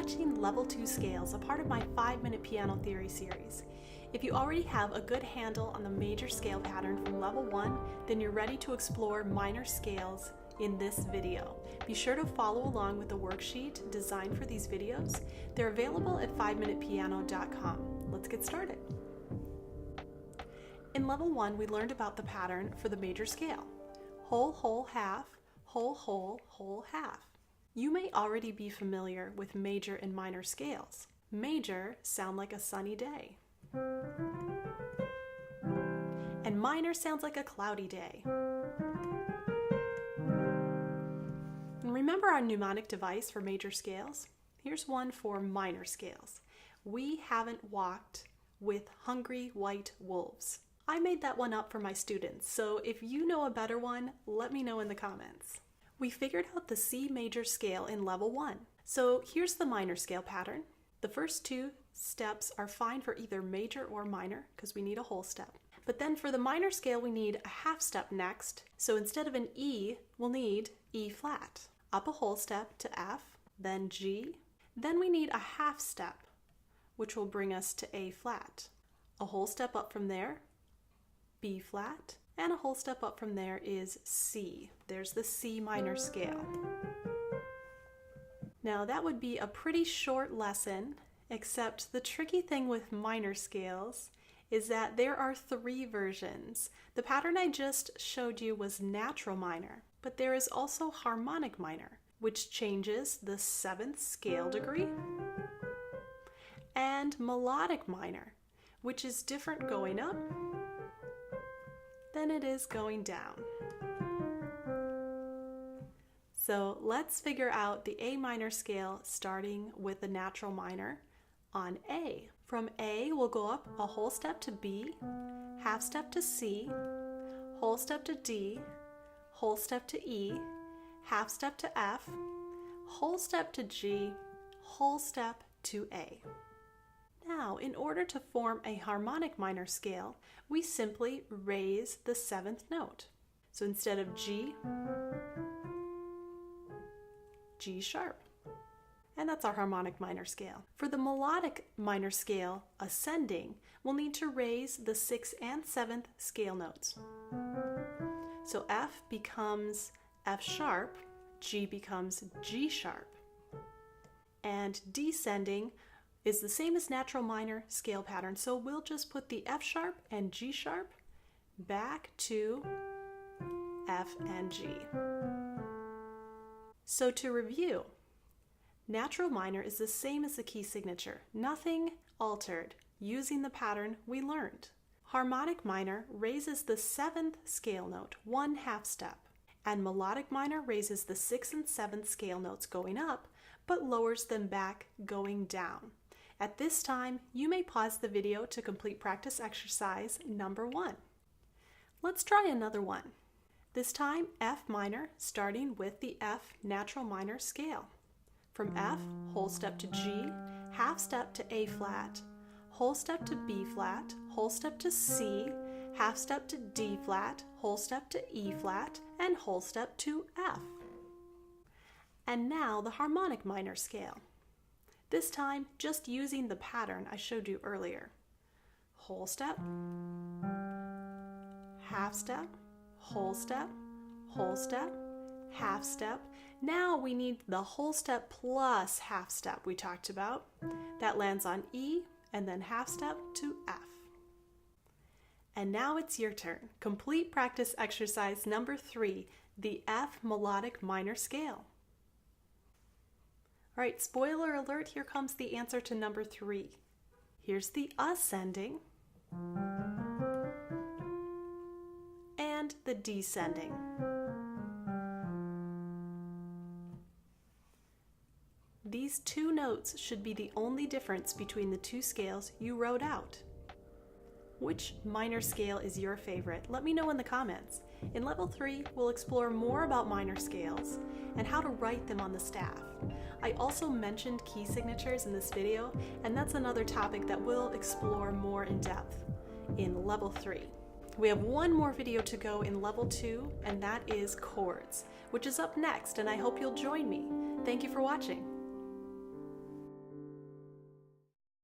watching Level 2 Scales, a part of my 5-minute piano theory series. If you already have a good handle on the major scale pattern from Level 1, then you're ready to explore minor scales in this video. Be sure to follow along with the worksheet designed for these videos. They're available at 5minutepiano.com. Let's get started. In Level 1, we learned about the pattern for the major scale. Whole, whole, half, whole, whole, whole, half. You may already be familiar with major and minor scales. Major sound like a sunny day, and minor sounds like a cloudy day. And remember our mnemonic device for major scales? Here's one for minor scales. We haven't walked with hungry white wolves. I made that one up for my students, so if you know a better one, let me know in the comments. We figured out the C major scale in Level 1. So here's the minor scale pattern. The first two steps are fine for either major or minor because we need a whole step. But then for the minor scale, we need a half step next. So instead of an E, we'll need E flat. Up a whole step to F, then G. Then we need a half step, which will bring us to A flat. A whole step up from there, B flat. And a whole step up from there is C. There's the C minor scale. Now that would be a pretty short lesson, except the tricky thing with minor scales is that there are 3 versions. The pattern I just showed you was natural minor, but there is also harmonic minor, which changes the 7th scale degree, and melodic minor, which is different going up than it is going down. So let's figure out the A minor scale starting with the natural minor on A. From A, we'll go up a whole step to B, half step to C, whole step to D, whole step to E, half step to F, whole step to G, whole step to A. Now, in order to form a harmonic minor scale, we simply raise the 7th note. So instead of G, G sharp. And that's our harmonic minor scale. For the melodic minor scale, ascending, we'll need to raise the 6th and 7th scale notes. So F becomes F sharp, G becomes G sharp. And descending is the same as natural minor scale pattern, so we'll just put the F sharp and G sharp back to F and G. So to review, natural minor is the same as the key signature, nothing altered using the pattern we learned. Harmonic minor raises the 7th scale note 1 half step, and melodic minor raises the 6th and 7th scale notes going up, but lowers them back going down. At this time, you may pause the video to complete practice exercise number 1. Let's try another one. This time, F minor, starting with the F natural minor scale. From F, whole step to G, half step to A flat, whole step to B flat, whole step to C, half step to D flat, whole step to E flat, and whole step to F. And now the harmonic minor scale. This time, just using the pattern I showed you earlier. Whole step, half step, whole step, half step. Now we need the whole step plus half step we talked about. That lands on E and then half step to F. And now it's your turn. Complete practice exercise number 3, the F melodic minor scale. All right, spoiler alert, here comes the answer to number 3. Here's the ascending and the descending. These 2 notes should be the only difference between the 2 scales you wrote out. Which minor scale is your favorite? Let me know in the comments. In Level 3, we'll explore more about minor scales and how to write them on the staff. I also mentioned key signatures in this video, and that's another topic that we'll explore more in depth in Level 3. We have one more video to go in Level 2, and that is chords, which is up next, and I hope you'll join me. Thank you for watching.